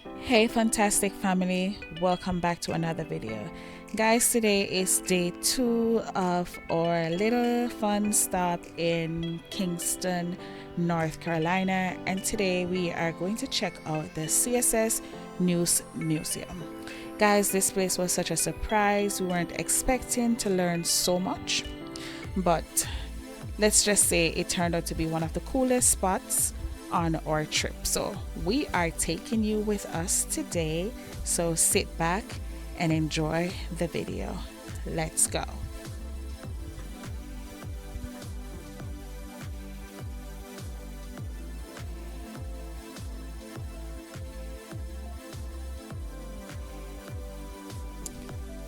Hey Fantastic family, welcome back to another video. Guys, today is day 2 of our little fun stop in Kinston, North Carolina, and today we are going to check out the CSS Neuse Museum. Guys, this place was such a surprise. We weren't expecting to learn so much, but let's just say it turned out to be one of the coolest spots on our trip. So we are taking you with us today. So sit back and enjoy the video. Let's go.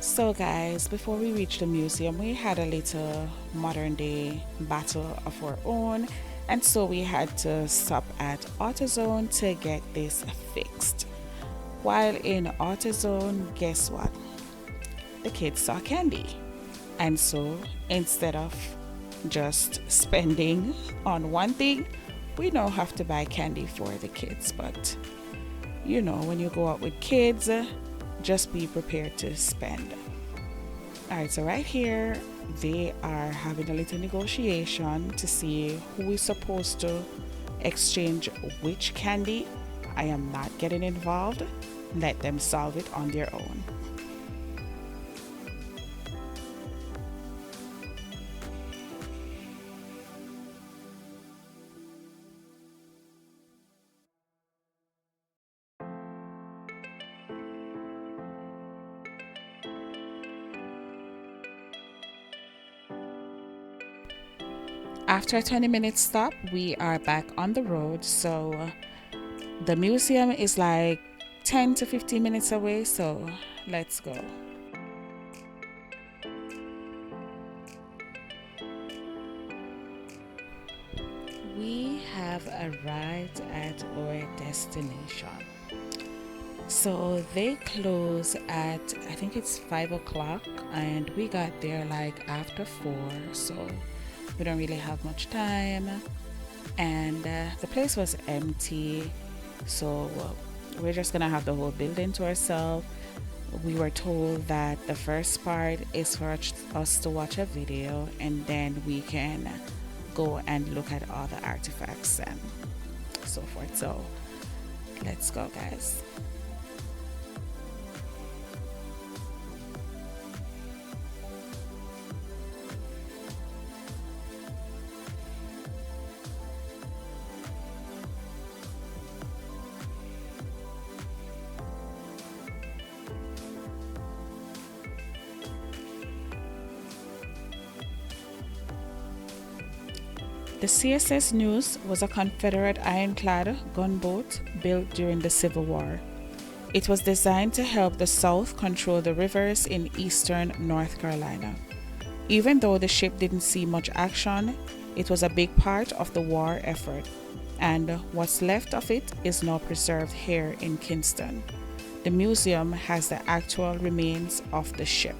So guys, before we reached the museum, we had a little modern day battle of our own, and so we had to stop at AutoZone to get this fixed. While in AutoZone, guess what? The kids saw candy. And so instead of just spending on one thing, we now have to buy candy for the kids. But you know, when you go out with kids, just be prepared to spend. All right, so right here, they are having a little negotiation to see who is supposed to exchange which candy. I am not getting involved. Let them solve it on their own. After a 20-minute stop, we are back on the road. So the museum is like 10 to 15 minutes away. So let's go. We have arrived at our destination. So they close at, I think it's 5 o'clock, and we got there like after 4. So we don't really have much time. And the place was empty. So we're just gonna have the whole building to ourselves. We were told that the first part is for us to watch a video, and then we can go and look at all the artifacts and so forth. So let's go, guys. The CSS Neuse was a Confederate ironclad gunboat built during the Civil War. It was designed to help the South control the rivers in eastern North Carolina. Even though the ship didn't see much action, it was a big part of the war effort, and what's left of it is now preserved here in Kinston. The museum has the actual remains of the ship.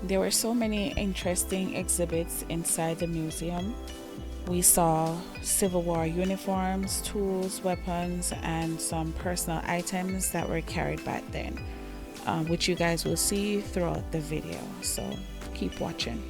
There were so many interesting exhibits inside the museum. We saw Civil War uniforms, tools, weapons, and some personal items that were carried back then, which you guys will see throughout the video. So keep watching.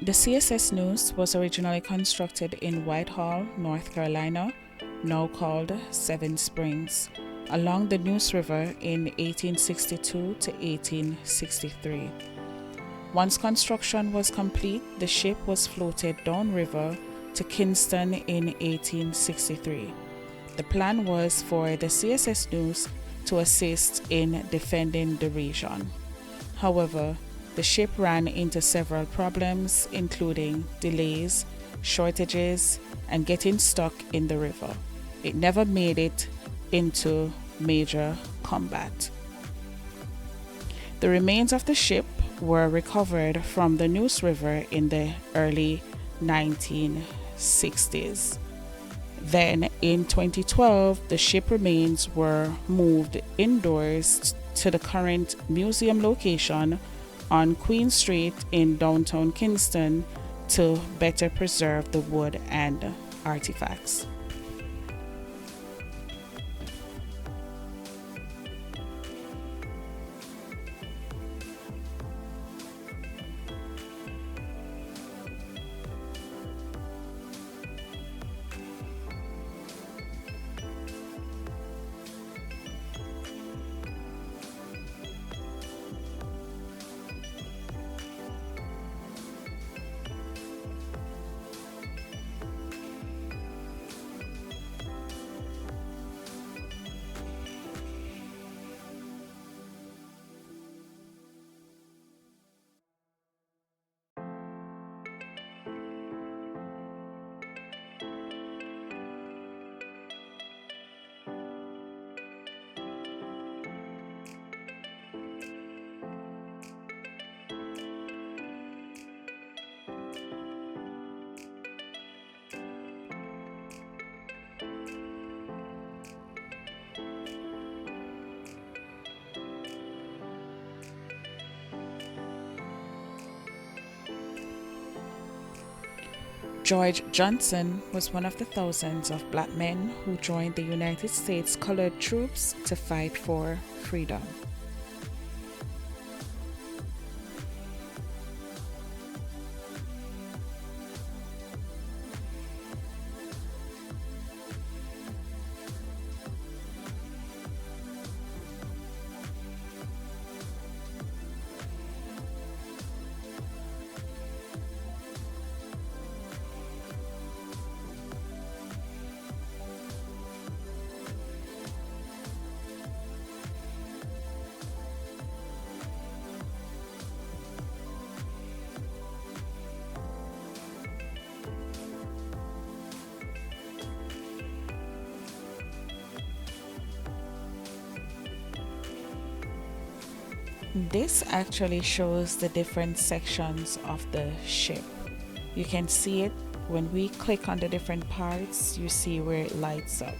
The CSS Neuse was originally constructed in Whitehall, North Carolina, now called Seven Springs, along the Neuse River in 1862 to 1863. Once construction was complete, the ship was floated downriver to Kinston in 1863. The plan was for the CSS Neuse to assist in defending the region. However, the ship ran into several problems, including delays, shortages, and getting stuck in the river. It never made it into major combat. The remains of the ship were recovered from the Neuse River in the early 1960s. Then, in 2012, the ship remains were moved indoors to the current museum location on Queen Street in downtown Kinston to better preserve the wood and artifacts. George Johnson was one of the thousands of black men who joined the United States colored troops to fight for freedom. This actually shows the different sections of the ship. You can see it when we click on the different parts, you see where it lights up.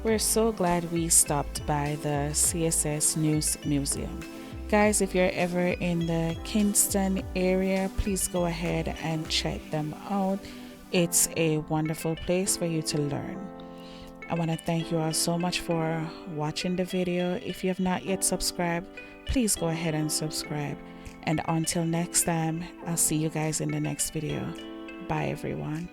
We're so glad we stopped by the CSS Neuse Museum. Guys, if you're ever in the Kinston area, please go ahead and check them out. It's a wonderful place for you to learn. I want to thank you all so much for watching the video. If you have not yet subscribed, please go ahead and subscribe. And until next time, I'll see you guys in the next video. Bye everyone.